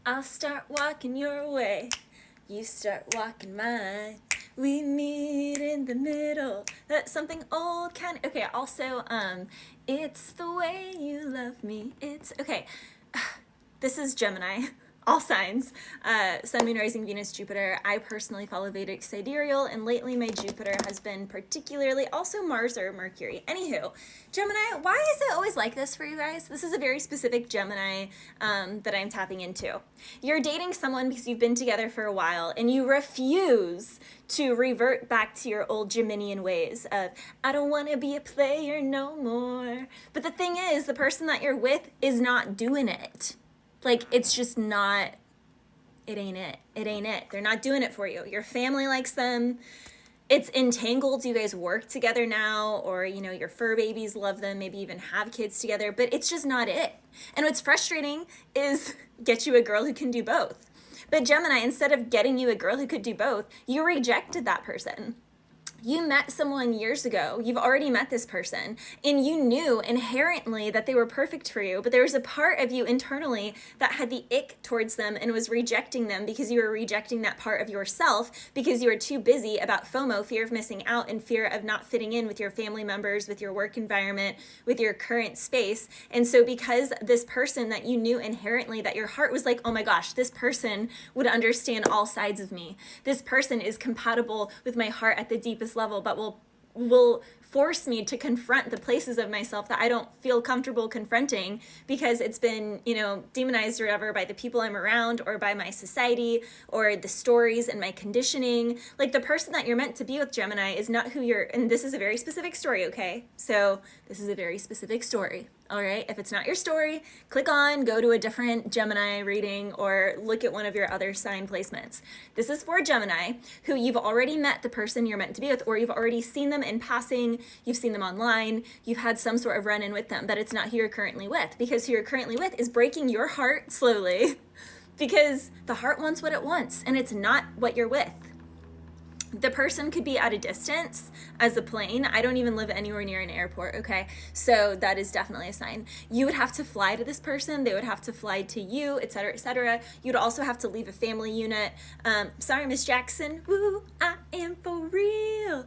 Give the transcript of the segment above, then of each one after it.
I'll start walking your way. You start walking mine. We meet in the middle. That's something old kind of, okay, also, it's the way you love me. It's, okay. This is Gemini, all signs, Sun, Moon, Rising, Venus, Jupiter. I personally follow Vedic sidereal, and lately my Jupiter has been particularly, also Mars or Mercury. Anywho, Gemini, why is it always like this for you guys? This is a very specific Gemini that I'm tapping into. You're dating someone because you've been together for a while, and you refuse to revert back to your old Geminian ways of, I don't want to be a player no more. But the thing is, the person that you're with is not doing it. Like, it's just not, it ain't it. It ain't it. They're not doing it for you. Your family likes them. It's entangled. You guys work together now, or, you know, your fur babies love them, maybe even have kids together, but it's just not it. And what's frustrating is get you a girl who can do both. But Gemini, instead of getting you a girl who could do both, you rejected that person. You met someone years ago, you've already met this person, and you knew inherently that they were perfect for you, but there was a part of you internally that had the ick towards them and was rejecting them because you were rejecting that part of yourself because you were too busy about FOMO, fear of missing out, and fear of not fitting in with your family members, with your work environment, with your current space. And so because this person that you knew inherently, that your heart was like, oh my gosh, this person would understand all sides of me. This person is compatible with my heart at the deepest level, but will force me to confront the places of myself that I don't feel comfortable confronting because it's been, you know, demonized or whatever by the people I'm around or by my society or the stories and my conditioning. Like, the person that you're meant to be with, Gemini, is not who you're, and this is a very specific story, okay? So this is a very specific story. All right, if it's not your story, click on, go to a different Gemini reading or look at one of your other sign placements. This is for Gemini, who you've already met the person you're meant to be with, or you've already seen them in passing, you've seen them online, you've had some sort of run-in with them, but it's not who you're currently with, because who you're currently with is breaking your heart slowly because the heart wants what it wants, and it's not what you're with. The person could be at a distance as a plane. I don't even live anywhere near an airport, okay? So that is definitely a sign. You would have to fly to this person. They would have to fly to you, et cetera, et cetera. You'd also have to leave a family unit. Sorry, Miss Jackson. Woo, I am for real.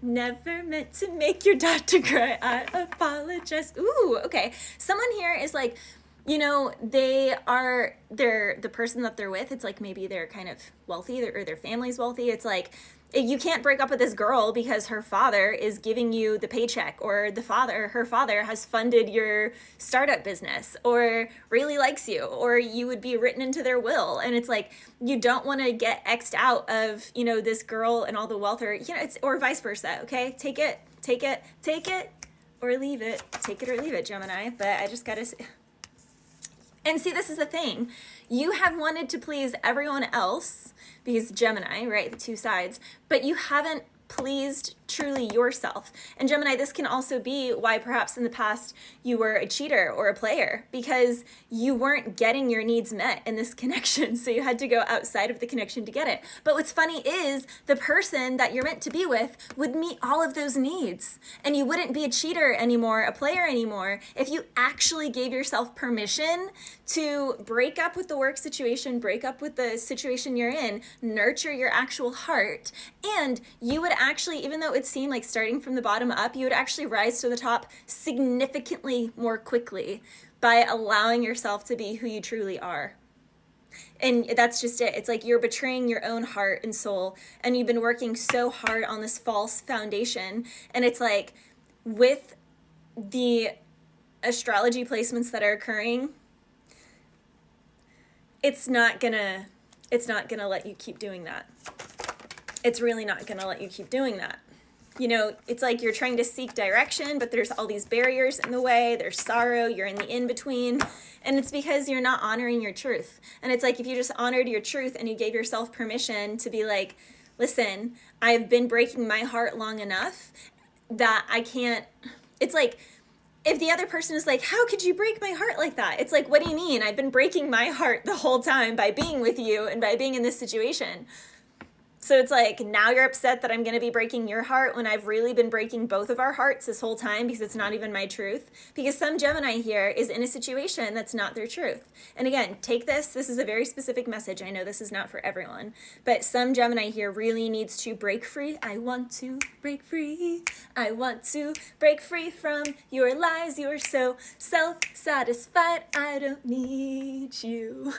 Never meant to make your daughter cry. I apologize. Ooh, okay. Someone here is like, you know, they're the person that they're with, it's like maybe they're kind of wealthy or their family's wealthy. It's like, you can't break up with this girl because her father is giving you the paycheck, or her father has funded your startup business, or really likes you, or you would be written into their will. And it's like, you don't want to get X'd out of, you know, this girl and all the wealth, or, you know, it's, or vice versa. Okay. Take it, or leave it. Take it or leave it, Gemini. But I just gotta say, and see, this is the thing. You have wanted to please everyone else because Gemini, right? The two sides, but you haven't pleased truly yourself. And Gemini, this can also be why perhaps in the past you were a cheater or a player, because you weren't getting your needs met in this connection. So you had to go outside of the connection to get it. But what's funny is the person that you're meant to be with would meet all of those needs, and you wouldn't be a cheater anymore, a player anymore, if you actually gave yourself permission to break up with the work situation, break up with the situation you're in, nurture your actual heart, and you would actually, even though it seemed like starting from the bottom up, you would actually rise to the top significantly more quickly by allowing yourself to be who you truly are. And that's just it. It's like you're betraying your own heart and soul, and you've been working so hard on this false foundation. And it's like, with the astrology placements that are occurring, it's not gonna let you keep doing that. It's really not gonna let you keep doing that. You know, it's like you're trying to seek direction, but there's all these barriers in the way. There's sorrow. You're in the in-between. And it's because you're not honoring your truth. And it's like, if you just honored your truth and you gave yourself permission to be like, listen, I've been breaking my heart long enough that I can't, it's like, if the other person is like, how could you break my heart like that? It's like, what do you mean? I've been breaking my heart the whole time by being with you and by being in this situation. So it's like, now you're upset that I'm going to be breaking your heart when I've really been breaking both of our hearts this whole time because it's not even my truth. Because some Gemini here is in a situation that's not their truth. And again, take this. This is a very specific message. I know this is not for everyone. But some Gemini here really needs to break free. I want to break free. I want to break free from your lies. You're so self-satisfied. I don't need you.